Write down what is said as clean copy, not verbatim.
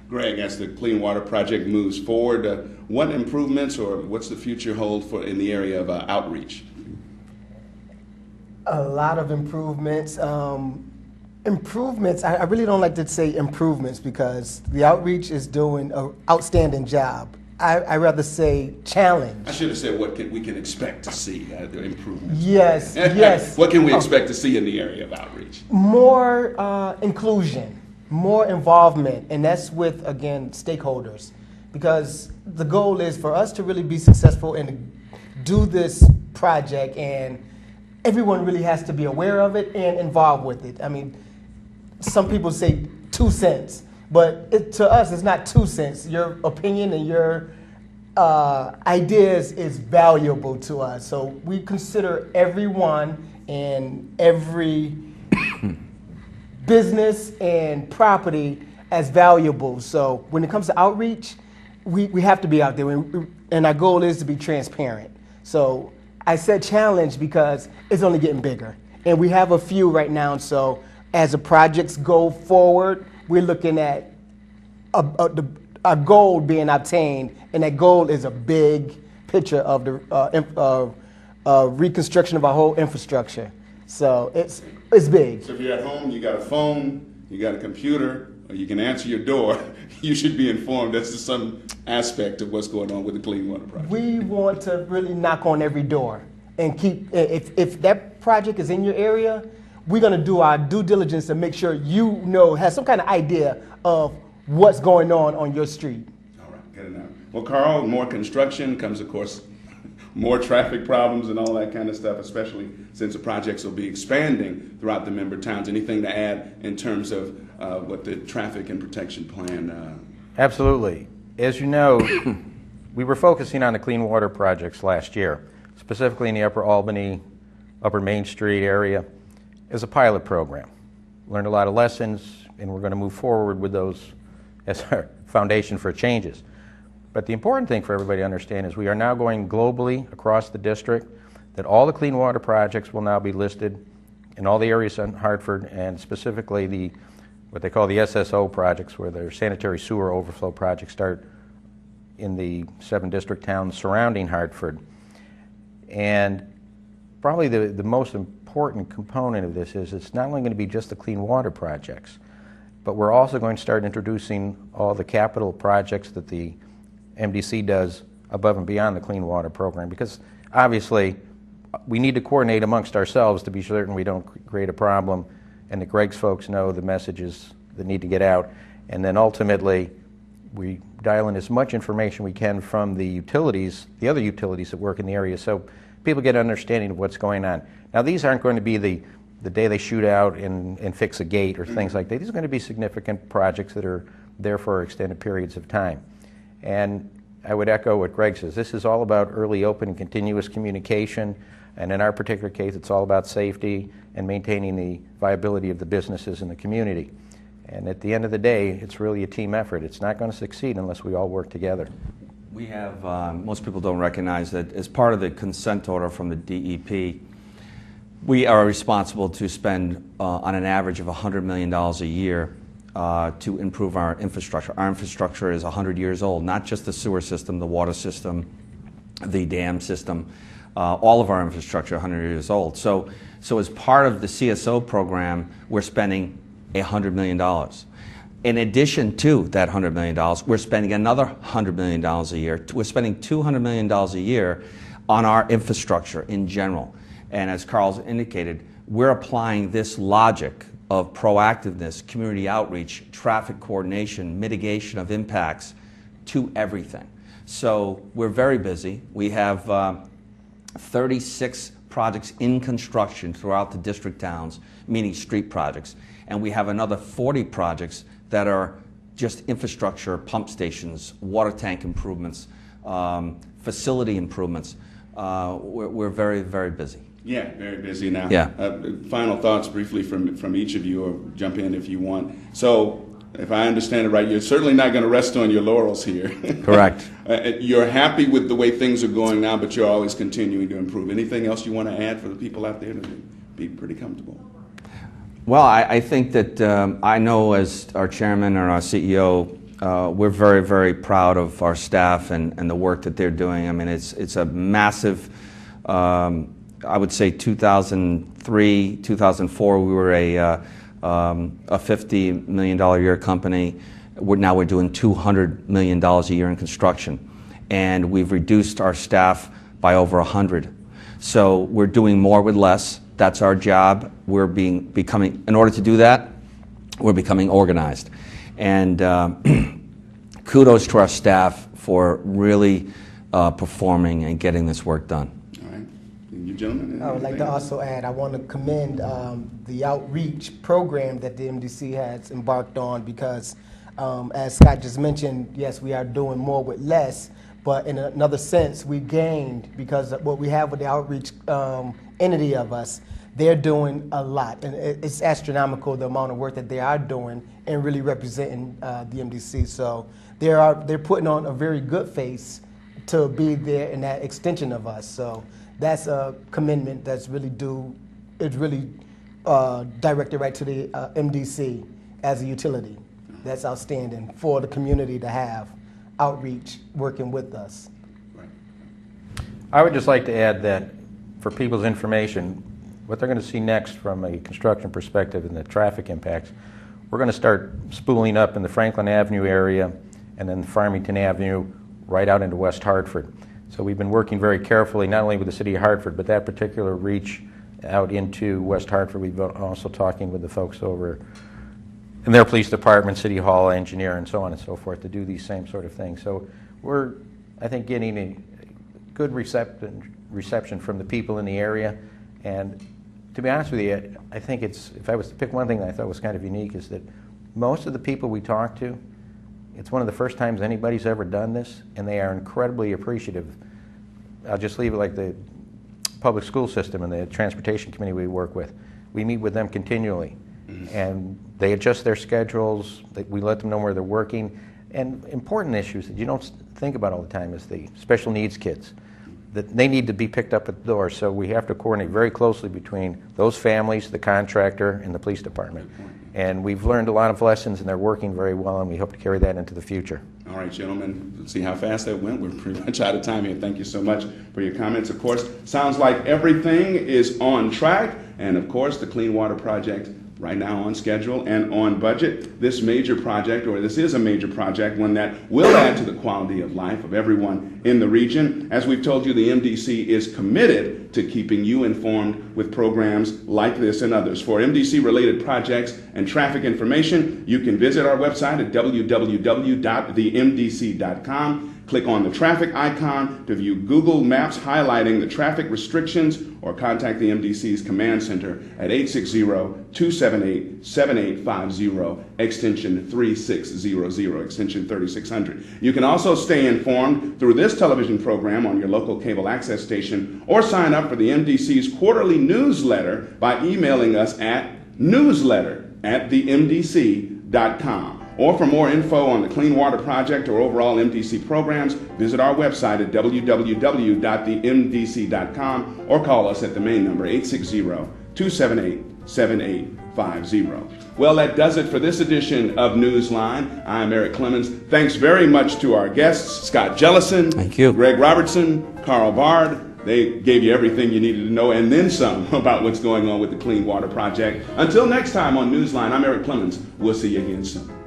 Greg, as the Clean Water Project moves forward, what improvements or what's the future hold for in the area of outreach? A lot of improvements. Improvements, I really don't like to say improvements because the outreach is doing an outstanding job. I rather say challenge. I should have said what we can expect to see, the improvements. Yes, yes. What can we expect to see in the area of outreach? More inclusion, more involvement, and that's with, again, stakeholders. Because the goal is for us to really be successful and do this project, and everyone really has to be aware of it and involved with it. I mean, some people say 2 cents. But to us, it's not 2 cents. Your opinion and your ideas is valuable to us. So we consider everyone and every business and property as valuable. So when it comes to outreach, we have to be out there. And our goal is to be transparent. So I said challenge because it's only getting bigger. And we have a few right now. So as the projects go forward, we're looking at a goal being obtained, and that goal is a big picture of the reconstruction of our whole infrastructure. So it's big. So if you're at home, you got a phone, you got a computer, or you can answer your door, you should be informed as to some aspect of what's going on with the Clean Water Project. We want to really knock on every door and keep, if that project is in your area, we're going to do our due diligence to make sure you have some kind of idea of what's going on your street. All right, good enough. Well, Carl, more construction comes, of course, more traffic problems and all that kind of stuff, especially since the projects will be expanding throughout the member towns. Anything to add in terms of what the traffic and protection plan? Absolutely. As you know, we were focusing on the clean water projects last year, specifically in the Upper Albany, Upper Main Street area, as a pilot program. Learned a lot of lessons, and we're going to move forward with those as our foundation for changes. But the important thing for everybody to understand is we are now going globally across the district, that all the clean water projects will now be listed in all the areas in Hartford, and specifically what they call the SSO projects, where their sanitary sewer overflow projects start in the 7 district towns surrounding Hartford. And probably the most important component of this is it's not only going to be just the clean water projects, but we're also going to start introducing all the capital projects that the MDC does above and beyond the clean water program, because obviously we need to coordinate amongst ourselves to be certain we don't create a problem, and that Greg's folks know the messages that need to get out, and then ultimately we dial in as much information we can from the utilities, the other utilities that work in the area, so people get an understanding of what's going on. Now, these aren't going to be the day they shoot out and fix a gate or things like that. These are going to be significant projects that are there for extended periods of time. And I would echo what Greg says. This is all about early, open, and continuous communication. And in our particular case, it's all about safety and maintaining the viability of the businesses in the community. And at the end of the day, it's really a team effort. It's not going to succeed unless we all work together. We have, most people don't recognize that as part of the consent order from the DEP, we are responsible to spend on an average of $100 million a year to improve our infrastructure. Our infrastructure is 100 years old, not just the sewer system, the water system, the dam system. All of our infrastructure 100 years old. So as part of the CSO program, we're spending $100 million. In addition to that $100 million, we're spending another $100 million a year. We're spending $200 million a year on our infrastructure in general. And as Carl's indicated, we're applying this logic of proactiveness, community outreach, traffic coordination, mitigation of impacts to everything. So we're very busy. We have 36 projects in construction throughout the district towns, meaning street projects. And we have another 40 projects that are just infrastructure, pump stations, water tank improvements, facility improvements. We're very, very busy. Yeah, very busy now. Yeah. Final thoughts briefly from each of you, or jump in if you want. So, if I understand it right, you're certainly not going to rest on your laurels here. Correct. You're happy with the way things are going now, but you're always continuing to improve. Anything else you want to add for the people out there to be pretty comfortable? Well, I think that I know as our chairman or our CEO, we're very, very proud of our staff and the work that they're doing. I mean, it's a massive, I would say 2003, 2004, we were a $50 million a year company. Now we're doing $200 million a year in construction. And we've reduced our staff by over 100. So we're doing more with less. That's our job. We're becoming, in order to do that, we're becoming organized. And kudos to our staff for really performing and getting this work done. All right. You gentlemen? I would like to also add, I want to commend the outreach program that the MDC has embarked on because, as Scott just mentioned, yes, we are doing more with less, but in another sense, we gained because of what we have with the outreach entity of us. They're doing a lot, and it's astronomical the amount of work that they are doing and really representing the MDC. So they're putting on a very good face to be there in that extension of us. So that's a commitment that's really due. It's really directed right to the MDC as a utility. That's outstanding for the community to have outreach working with us. Right. I would just like to add that for people's information, what they're going to see next from a construction perspective and the traffic impacts, we're going to start spooling up in the Franklin Avenue area and then Farmington Avenue right out into West Hartford. So we've been working very carefully, not only with the city of Hartford, but that particular reach out into West Hartford. We've been also talking with the folks over in their police department, city hall, engineer, and so on and so forth to do these same sort of things. So we're, I think, getting a good reception from the people in the area. And to be honest with you, I think it's, if I was to pick one thing that I thought was kind of unique, is that most of the people we talk to, it's one of the first times anybody's ever done this, and they are incredibly appreciative. I'll just leave it like the public school system and the transportation committee we work with. We meet with them continually, and they adjust their schedules. We let them know where they're working. And important issues that you don't think about all the time is the special needs kids, that they need to be picked up at the door. So we have to coordinate very closely between those families, the contractor, and the police department. And we've learned a lot of lessons, and they're working very well, and we hope to carry that into the future. All right, gentlemen, let's see how fast that went. We're pretty much out of time here. Thank you so much for your comments. Of course, sounds like everything is on track. And of course, the Clean Water Project right now on schedule and on budget. This major project, or this is a major project, one that will add to the quality of life of everyone in the region. As we've told you, the MDC is committed to keeping you informed with programs like this and others. For MDC-related projects and traffic information, you can visit our website at www.themdc.com. Click on the traffic icon to view Google Maps highlighting the traffic restrictions, or contact the MDC's command center at 860-278-7850, extension 3600, extension 3600. You can also stay informed through this television program on your local cable access station, or sign up for the MDC's quarterly newsletter by emailing us at newsletter@themdc.com. Or for more info on the Clean Water Project or overall MDC programs, visit our website at www.themdc.com or call us at the main number 860-278-7850. Well, that does it for this edition of Newsline. I'm Eric Clemens. Thanks very much to our guests, Scott Jellison, Thank you, Greg Robertson, Carl Bard. They gave you everything you needed to know and then some about what's going on with the Clean Water Project. Until next time on Newsline, I'm Eric Clemens. We'll see you again soon.